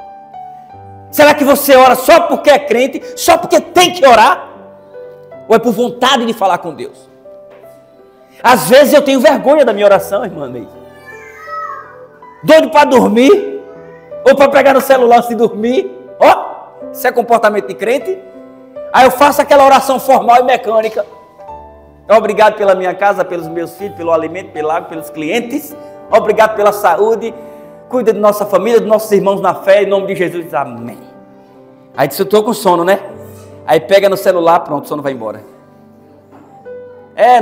Será que você ora só porque é crente, só porque tem que orar? Ou é por vontade de falar com Deus? Às vezes eu tenho vergonha da minha oração, irmã Neide. Doido para dormir, ou para pegar no celular se dormir. Isso é comportamento de crente? Aí eu faço aquela oração formal e mecânica. Obrigado pela minha casa, pelos meus filhos, pelo alimento, pela água, pelos clientes. Obrigado pela saúde. Cuida de nossa família, dos nossos irmãos na fé, em nome de Jesus. Amém. Aí diz, eu estou com sono, né? Aí pega no celular, pronto, o sono vai embora.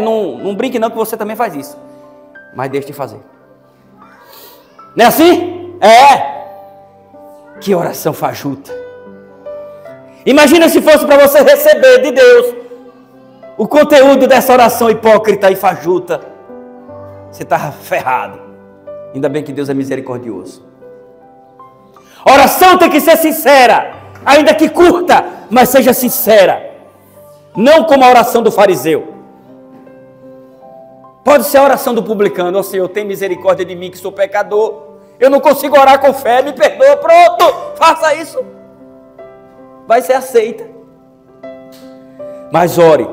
Não brinque não, que você também faz isso. Mas deixa de fazer. Não é assim? Que oração fajuta. Imagina se fosse para você receber de Deus o conteúdo dessa oração hipócrita e fajuta. Você estava ferrado. Ainda bem que Deus é misericordioso. Oração tem que ser sincera, ainda que curta, mas seja sincera. Não como a oração do fariseu. Pode ser a oração do publicano. Ó Senhor, tem misericórdia de mim que sou pecador. Eu não consigo orar com fé, me perdoa. Pronto, faça isso. Vai ser aceita. Mas ore.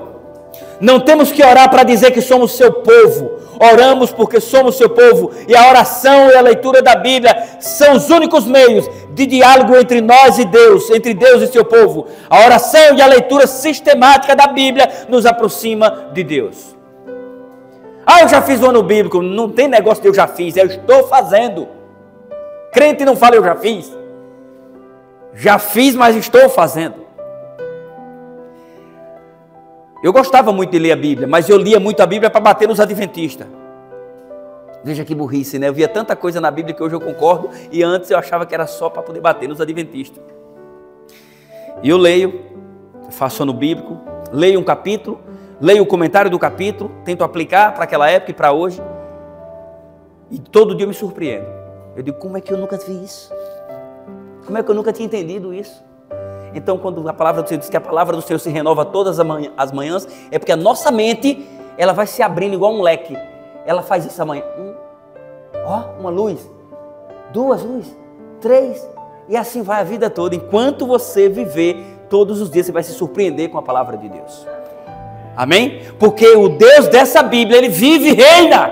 Não temos que orar para dizer que somos seu povo. Oramos porque somos seu povo. E a oração e a leitura da Bíblia são os únicos meios de diálogo entre nós e Deus, entre Deus e seu povo. A oração e a leitura sistemática da Bíblia nos aproxima de Deus. Eu já fiz o ano bíblico. Não tem negócio de eu já fiz, eu estou fazendo. Crente não fala eu já fiz. Já fiz, mas estou fazendo. Eu gostava muito de ler a Bíblia, mas eu lia muito a Bíblia para bater nos adventistas. Veja que burrice, né? Eu via tanta coisa na Bíblia que hoje eu concordo, e antes eu achava que era só para poder bater nos adventistas. E eu leio, faço ano bíblico, leio um capítulo, leio o comentário do capítulo, tento aplicar para aquela época e para hoje, e todo dia eu me surpreendo. Eu digo, como é que eu nunca vi isso? Como é que eu nunca tinha entendido isso? Então, quando a palavra do Senhor diz que a palavra do Senhor se renova todas as manhãs, é porque a nossa mente, ela vai se abrindo igual um leque. Ela faz isso amanhã. Uma luz, 2 luzes, 3, e assim vai a vida toda. Enquanto você viver, todos os dias você vai se surpreender com a palavra de Deus. Amém? Porque o Deus dessa Bíblia, Ele vive e reina.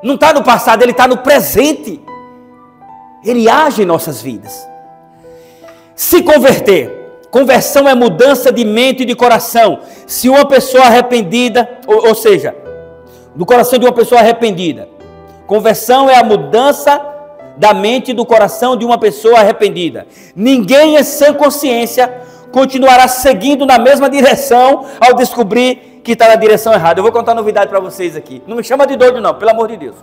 Não está no passado, Ele está no presente. Ele age em nossas vidas. Se converter. Conversão é mudança de mente e de coração. Se uma pessoa arrependida, ou seja, do coração de uma pessoa arrependida. Conversão é a mudança da mente e do coração de uma pessoa arrependida. Ninguém em sã consciência continuará seguindo na mesma direção ao descobrir que está na direção errada. Eu vou contar novidade para vocês aqui. Não me chama de doido não, pelo amor de Deus.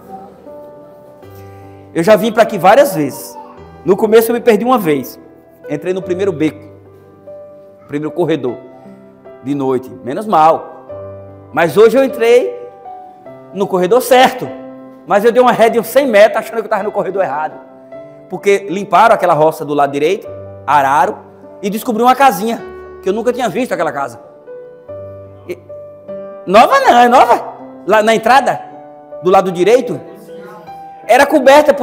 Eu já vim para aqui várias vezes. No começo eu me perdi uma vez. Entrei no primeiro beco. Primeiro corredor. De noite. Menos mal. Mas hoje eu entrei no corredor certo. Mas eu dei uma ré de uns 100 metros achando que eu estava no corredor errado. Porque limparam aquela roça do lado direito. Araram. E descobri uma casinha. Que eu nunca tinha visto aquela casa. Nova não, é nova. Lá na entrada. Do lado direito. Era coberta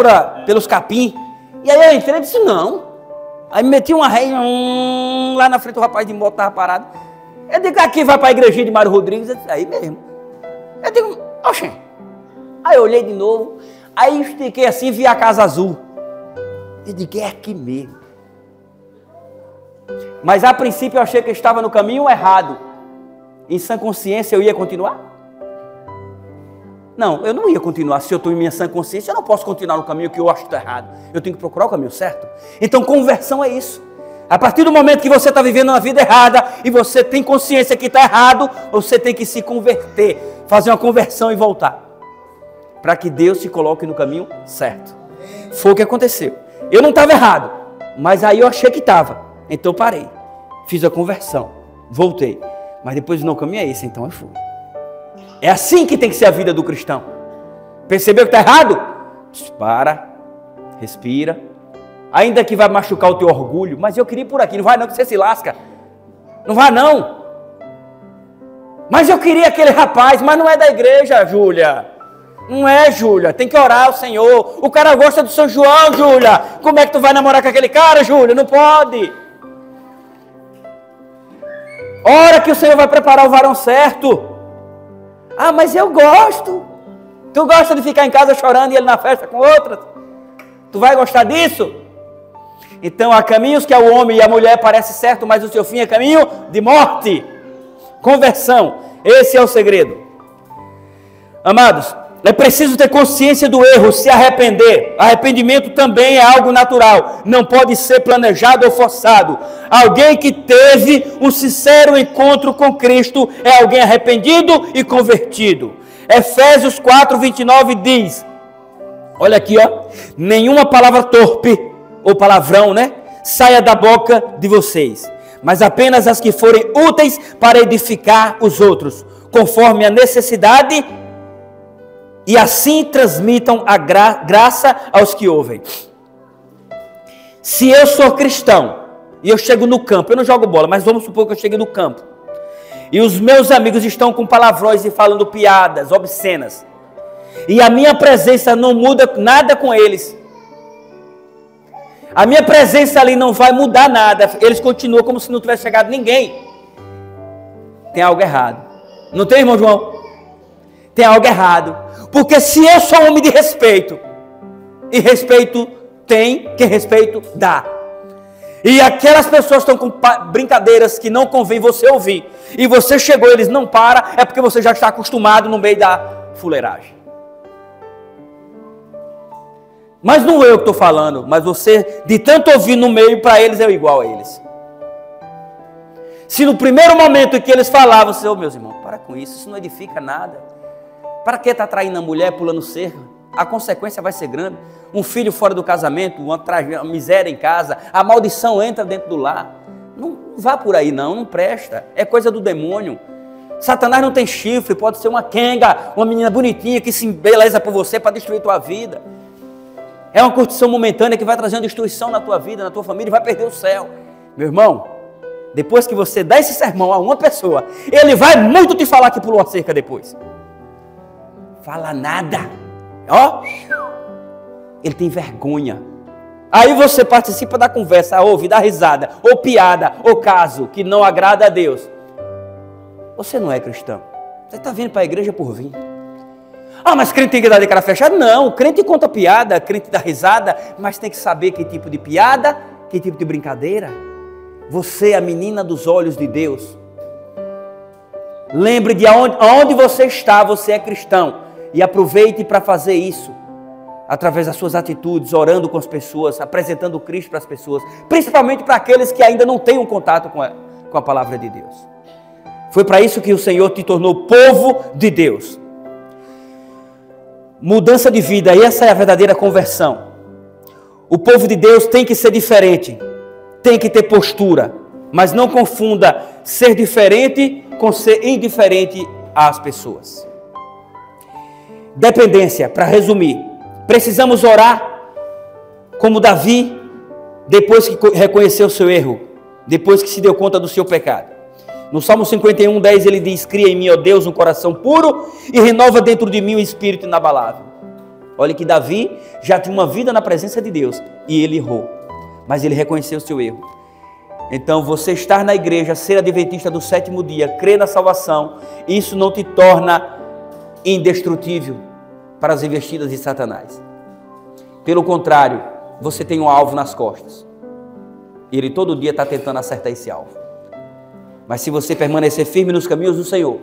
pelos capim. E aí eu entrei e disse não. Aí me meti uma ré. Lá na frente o rapaz de moto estava parado. Eu digo, aqui vai para a igrejinha de Mário Rodrigues. Eu disse, aí mesmo. Eu digo, oxê. Aí eu olhei de novo. Aí estiquei assim e vi a casa azul. Eu digo, é aqui mesmo. Mas a princípio eu achei que eu estava no caminho errado. Em sã consciência eu ia continuar? Não, eu não ia continuar. Se eu estou em minha sã consciência, eu não posso continuar no caminho que eu acho que está errado. Eu tenho que procurar o caminho certo. Então conversão é isso. A partir do momento que você está vivendo uma vida errada e você tem consciência que está errado, você tem que se converter, fazer uma conversão e voltar. Para que Deus te coloque no caminho certo. Foi o que aconteceu. Eu não estava errado, mas aí eu achei que estava. Então eu parei. Fiz a conversão. Voltei. Mas depois não, o caminho é esse, então eu fui. É assim que tem que ser a vida do cristão. Percebeu que está errado? Para, respira. Ainda que vai machucar o teu orgulho, mas eu queria ir por aqui. Não vai não, que você se lasca. Não vai não. Mas eu queria aquele rapaz, mas não é da igreja, Júlia. Não é, Júlia. Tem que orar ao Senhor. O cara gosta do São João, Júlia. Como é que tu vai namorar com aquele cara, Júlia? Não pode. Ora que o Senhor vai preparar o varão certo. Ah, mas eu gosto. Tu gosta de ficar em casa chorando e ele na festa com outras? Tu vai gostar disso? Então há caminhos que ao homem e à mulher parece certo, mas o seu fim é caminho de morte. Conversão. Esse é o segredo. Amados, é preciso ter consciência do erro, se arrepender. Arrependimento também é algo natural. Não pode ser planejado ou forçado. Alguém que teve um sincero encontro com Cristo é alguém arrependido e convertido. Efésios 4:29 diz, olha aqui, ó, nenhuma palavra torpe, ou palavrão, né, saia da boca de vocês, mas apenas as que forem úteis para edificar os outros, conforme a necessidade, e assim transmitam a graça aos que ouvem. Se eu sou cristão, e eu chego no campo, eu não jogo bola, mas vamos supor que eu chegue no campo, e os meus amigos estão com palavrões e falando piadas obscenas, e a minha presença não muda nada com eles, a minha presença ali não vai mudar nada, eles continuam como se não tivesse chegado ninguém, tem algo errado. Não tem, irmão João? Tem algo errado, porque se eu sou homem de respeito, e respeito tem, quem respeito dá, e aquelas pessoas estão com brincadeiras que não convém você ouvir, e você chegou, eles não param, é porque você já está acostumado no meio da fuleiragem. Mas não eu que estou falando, mas você, de tanto ouvir no meio, para eles é igual a eles. Se no primeiro momento que eles falavam, você, oh, meus irmãos, para com isso não edifica nada. Para que está traindo a mulher, pulando cerca? A consequência vai ser grande. Um filho fora do casamento, uma miséria em casa, a maldição entra dentro do lar. Não vá por aí não presta. É coisa do demônio. Satanás não tem chifre, pode ser uma quenga, uma menina bonitinha que se embeleza por você para destruir tua vida. É uma curtição momentânea que vai trazer uma destruição na tua vida, na tua família, e vai perder o céu. Meu irmão, depois que você dá esse sermão a uma pessoa, ele vai muito te falar que pulou a cerca depois. Fala nada. Ó, ele tem vergonha. Aí você participa da conversa, ouve, dá risada, ou piada, ou caso que não agrada a Deus. você não é cristão. Você está vindo para a igreja por vir. Ah, mas crente tem que dar de cara fechada? Não, crente conta piada, crente dá risada, mas tem que saber que tipo de piada, que tipo de brincadeira. Você é a menina dos olhos de Deus. Lembre de aonde você está, você é cristão. E aproveite para fazer isso. Através das suas atitudes, orando com as pessoas, apresentando Cristo para as pessoas. Principalmente para aqueles que ainda não têm um contato com a palavra de Deus. Foi para isso que o Senhor te tornou povo de Deus. Mudança de vida, essa é a verdadeira conversão. O povo de Deus tem que ser diferente. Tem que ter postura. Mas não confunda ser diferente com ser indiferente às pessoas. Dependência, para resumir. Precisamos orar como Davi, depois que reconheceu o seu erro, depois que se deu conta do seu pecado. No Salmo 51, 10 ele diz: cria em mim, ó Deus, um coração puro e renova dentro de mim um espírito inabalável. Olha que Davi já tinha uma vida na presença de Deus e ele errou, mas ele reconheceu o seu erro. Então você estar na igreja, ser adventista do sétimo dia, crer na salvação, isso não te torna indestrutível para as investidas de Satanás. Pelo contrário, você tem um alvo nas costas. E ele todo dia está tentando acertar esse alvo. Mas se você permanecer firme nos caminhos do Senhor,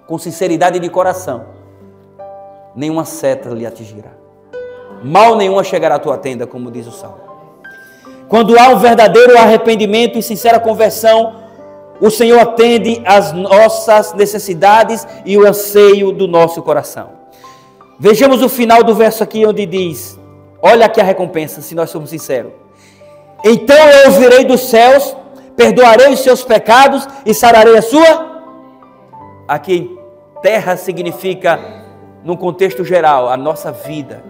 com sinceridade de coração, nenhuma seta lhe atingirá. Mal nenhuma chegará à tua tenda, como diz o Salmo. Quando há um verdadeiro arrependimento e sincera conversão, o Senhor atende às nossas necessidades e o anseio do nosso coração. Vejamos o final do verso aqui, onde diz, olha aqui a recompensa, se nós somos sinceros. Então eu ouvirei dos céus, perdoarei os seus pecados e sararei a sua... Aqui, terra significa, num contexto geral, a nossa vida,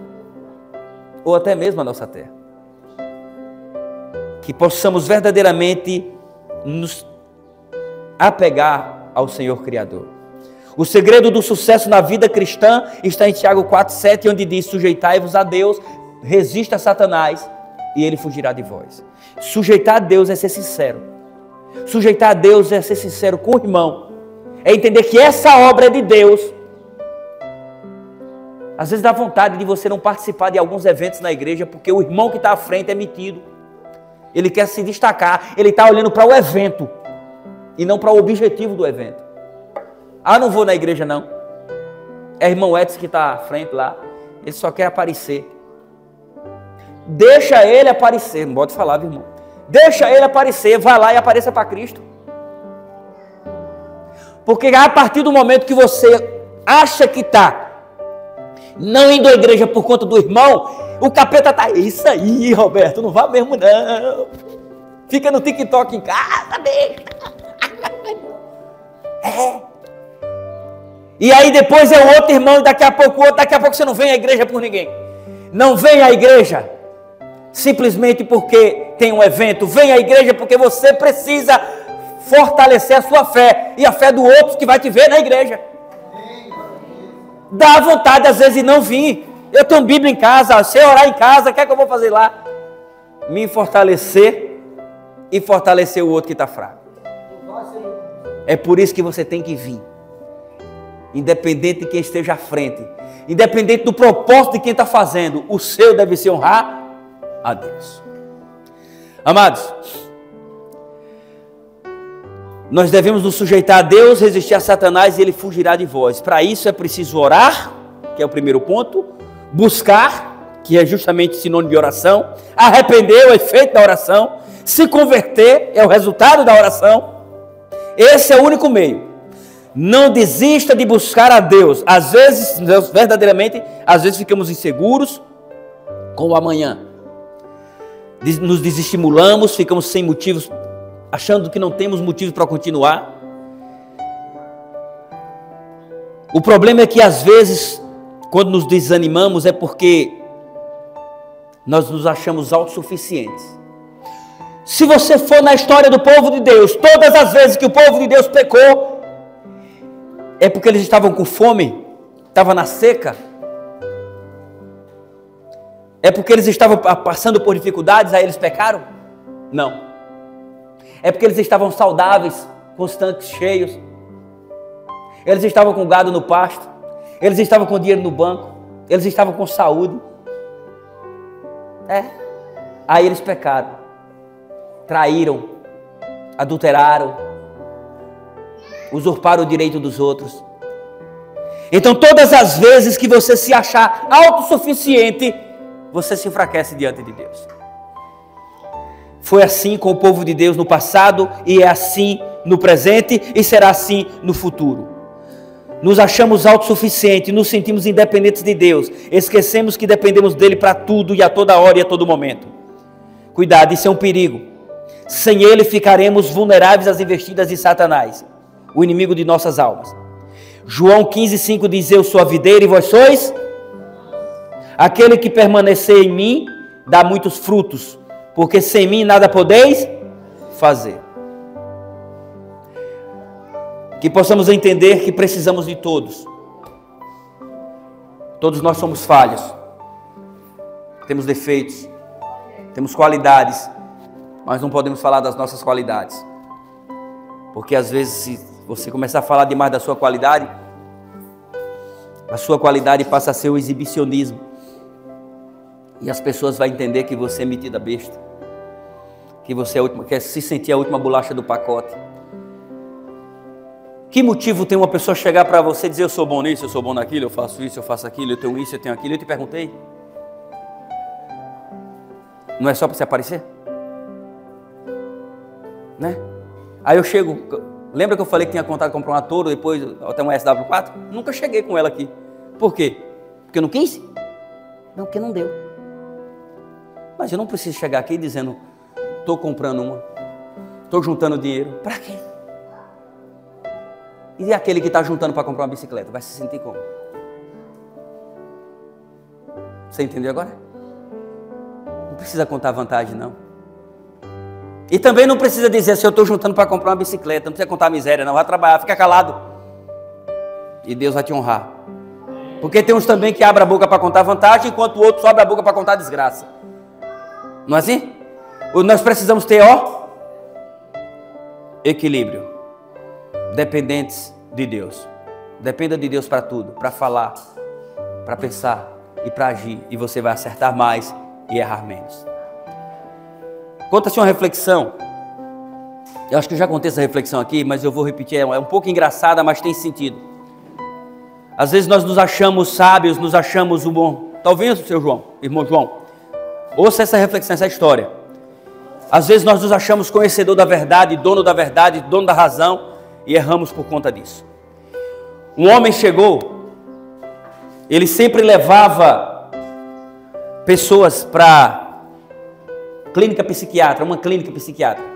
ou até mesmo a nossa terra. Que possamos verdadeiramente nos apegar ao Senhor Criador. O segredo do sucesso na vida cristã está em Tiago 4,7, onde diz: sujeitai-vos a Deus, resista a Satanás e ele fugirá de vós. Sujeitar a Deus é ser sincero. Sujeitar a Deus é ser sincero com o irmão. É entender que essa obra é de Deus. Às vezes dá vontade de você não participar de alguns eventos na igreja, porque o irmão que está à frente é metido. Ele quer se destacar, ele está olhando para o evento e não para o objetivo do evento. Ah, não vou na igreja não. É irmão Edson que está à frente lá, ele só quer aparecer. Deixa ele aparecer, não pode falar, irmão. Deixa ele aparecer, vai lá e apareça para Cristo. Porque a partir do momento que você acha que está não indo à igreja por conta do irmão, o capeta está, isso aí, Roberto, não vá mesmo não. Fica no TikTok em casa, besta. E aí depois é o outro irmão, daqui a pouco o outro, daqui a pouco você não vem à igreja por ninguém. Não vem à igreja simplesmente porque tem um evento. Vem à igreja porque você precisa fortalecer a sua fé e a fé do outro que vai te ver na igreja. Dá vontade às vezes de não vir. Eu tenho Bíblia em casa, sei orar em casa, o que é que eu vou fazer lá? Me fortalecer e fortalecer o outro que está fraco. É por isso que você tem que vir. Independente de quem esteja à frente, independente do propósito de quem está fazendo, o seu deve se honrar a Deus. Amados, nós devemos nos sujeitar a Deus, resistir a Satanás e ele fugirá de vós. Para isso é preciso orar, que é o primeiro ponto, buscar, que é justamente sinônimo de oração, arrepender, o efeito da oração, se converter, é o resultado da oração. Esse é o único meio. Não desista de buscar a Deus. Às vezes, verdadeiramente, às vezes ficamos inseguros com o amanhã. Nos desestimulamos, ficamos sem motivos, achando que não temos motivos para continuar. O problema é que às vezes, quando nos desanimamos, é porque nós nos achamos autossuficientes. Se você for na história do povo de Deus, todas as vezes que o povo de Deus pecou, é porque eles estavam com fome, estavam na seca. É porque eles estavam passando por dificuldades, aí eles pecaram? Não. É porque eles estavam saudáveis, com os tanques cheios, eles estavam com gado no pasto, eles estavam com dinheiro no banco, eles estavam com saúde. Aí eles pecaram, traíram, adulteraram, usurparam o direito dos outros. Então todas as vezes que você se achar autossuficiente, você se enfraquece diante de Deus. Foi assim com o povo de Deus no passado, e é assim no presente, e será assim no futuro. Nos achamos autossuficientes, nos sentimos independentes de Deus, esquecemos que dependemos dele para tudo e a toda hora e a todo momento. Cuidado, isso é um perigo. Sem ele ficaremos vulneráveis às investidas de Satanás, o inimigo de nossas almas. João 15,5 diz: eu sou a videira e vós sois? Aquele que permanecer em mim dá muitos frutos, porque sem mim nada podeis fazer. Que possamos entender que precisamos de todos. Todos nós somos falhos, temos defeitos, temos qualidades, mas não podemos falar das nossas qualidades, porque às vezes se você começar a falar demais da sua qualidade, a sua qualidade passa a ser o exibicionismo, e as pessoas vão entender que você é metida besta, que você é a última, quer se sentir a última bolacha do pacote. Que motivo tem uma pessoa chegar para você e dizer: eu sou bom nisso, eu sou bom naquilo, eu faço isso, eu faço aquilo, eu tenho isso, eu tenho aquilo? Eu te perguntei. Não é só para se aparecer? Né? Aí eu chego, lembra que eu falei que tinha contado comprar uma Toro, depois até uma SW4? Nunca cheguei com ela aqui. Por quê? Porque eu não quis? Não, porque não deu. Mas eu não preciso chegar aqui dizendo: estou comprando uma, estou juntando dinheiro. Para quê? E aquele que está juntando para comprar uma bicicleta, vai se sentir como? Você entendeu agora? Não precisa contar vantagem, não. E também não precisa dizer: se eu estou juntando para comprar uma bicicleta, não precisa contar miséria, não. Vai trabalhar, fica calado. E Deus vai te honrar. Porque tem uns também que abrem a boca para contar vantagem, enquanto o outro só abre a boca para contar desgraça. Não é assim? Nós precisamos ter, equilíbrio. Dependentes de Deus. Dependa de Deus para tudo, para falar, para pensar e para agir, e você vai acertar mais e errar menos. Conta-se uma reflexão. Eu acho que eu já contei essa reflexão aqui, mas eu vou repetir. É um pouco engraçada, mas tem sentido. Às vezes nós nos achamos sábios, nos achamos bom. Talvez o seu João, irmão João, ouça essa reflexão, essa história. Às vezes nós nos achamos conhecedor da verdade, dono da razão, e erramos por conta disso. Um homem chegou, ele sempre levava pessoas para uma clínica psiquiátrica.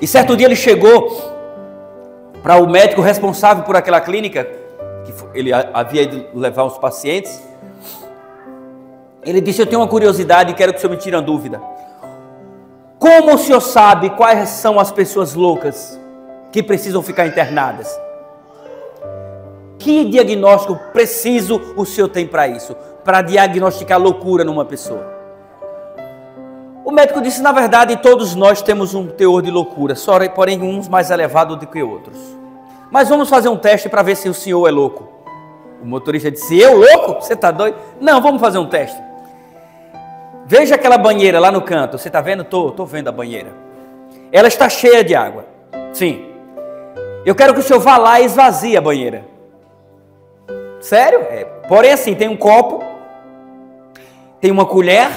E certo dia ele chegou para o médico responsável por aquela clínica, que ele havia ido levar os pacientes. Ele disse: eu tenho uma curiosidade e quero que o senhor me tire uma dúvida. Como o senhor sabe quais são as pessoas loucas que precisam ficar internadas? Que diagnóstico preciso o senhor tem para isso? Para diagnosticar loucura numa pessoa? O médico disse: na verdade, todos nós temos um teor de loucura, porém uns mais elevado do que outros. Mas vamos fazer um teste para ver se o senhor é louco. O motorista disse: eu louco? Você está doido? Não, vamos fazer um teste. Veja aquela banheira lá no canto, você está vendo? Estou vendo a banheira. Ela está cheia de água. Sim. Eu quero que o senhor vá lá e esvazie a banheira. Sério? Porém assim, tem um copo, tem uma colher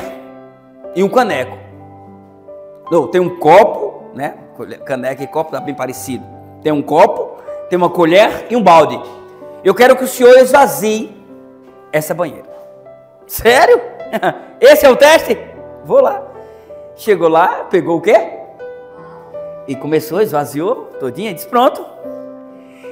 e um caneco. Não, tem um copo, né? Caneca e copo está bem parecido. Tem um copo, tem uma colher e um balde. Eu quero que o senhor esvazie essa banheira. Sério? Esse é o teste? Vou lá. Chegou lá, pegou o quê? E começou, esvaziou todinha, disse: pronto.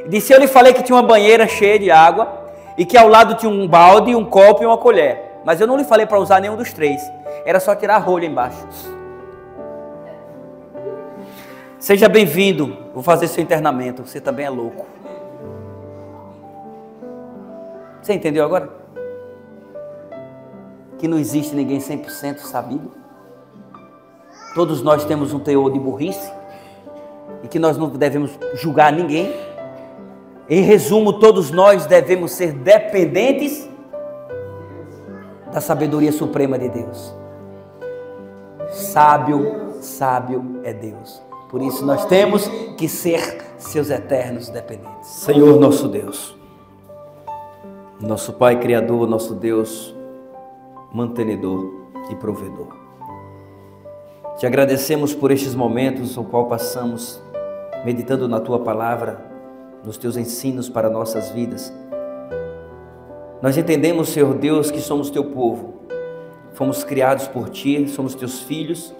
Disse: eu lhe falei que tinha uma banheira cheia de água e que ao lado tinha um balde, um copo e uma colher. Mas eu não lhe falei para usar nenhum dos três. Era só tirar a rolha embaixo. Seja bem-vindo. Vou fazer seu internamento. Você também é louco. Você entendeu agora? Que não existe ninguém 100% sabido. Todos nós temos um teor de burrice. e que nós não devemos julgar ninguém. Em resumo, todos nós devemos ser dependentes da sabedoria suprema de Deus. Sábio é Deus. Por isso nós temos que ser seus eternos dependentes. Senhor nosso Deus, nosso Pai Criador, nosso Deus mantenedor e provedor. Te agradecemos por estes momentos no qual passamos meditando na Tua Palavra, nos Teus ensinos para nossas vidas. Nós entendemos, Senhor Deus, que somos Teu povo, fomos criados por Ti, somos Teus filhos,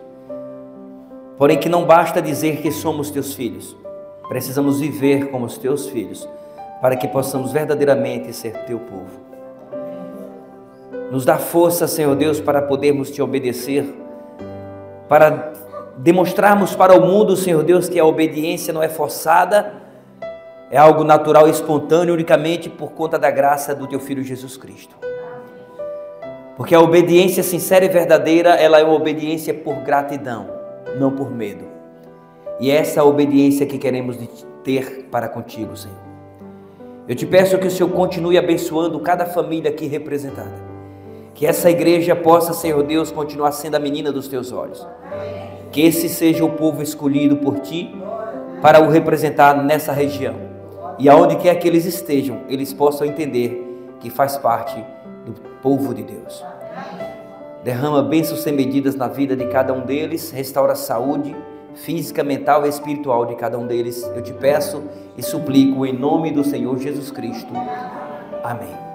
porém que não basta dizer que somos Teus filhos, precisamos viver como os Teus filhos, para que possamos verdadeiramente ser Teu povo. Nos dá força, Senhor Deus, para podermos Te obedecer, para demonstrarmos para o mundo, Senhor Deus, que a obediência não é forçada, é algo natural e espontâneo unicamente por conta da graça do Teu Filho Jesus Cristo. Porque a obediência sincera e verdadeira, ela é uma obediência por gratidão, não por medo. E essa é a obediência que queremos ter para contigo, Senhor. Eu te peço que o Senhor continue abençoando cada família aqui representada. Que essa igreja possa, Senhor Deus, continuar sendo a menina dos Teus olhos. Que esse seja o povo escolhido por Ti para o representar nessa região. E aonde quer que eles estejam, eles possam entender que faz parte do povo de Deus. Derrama bênçãos sem medidas na vida de cada um deles, restaura a saúde física, mental e espiritual de cada um deles. Eu te peço e suplico em nome do Senhor Jesus Cristo. Amém.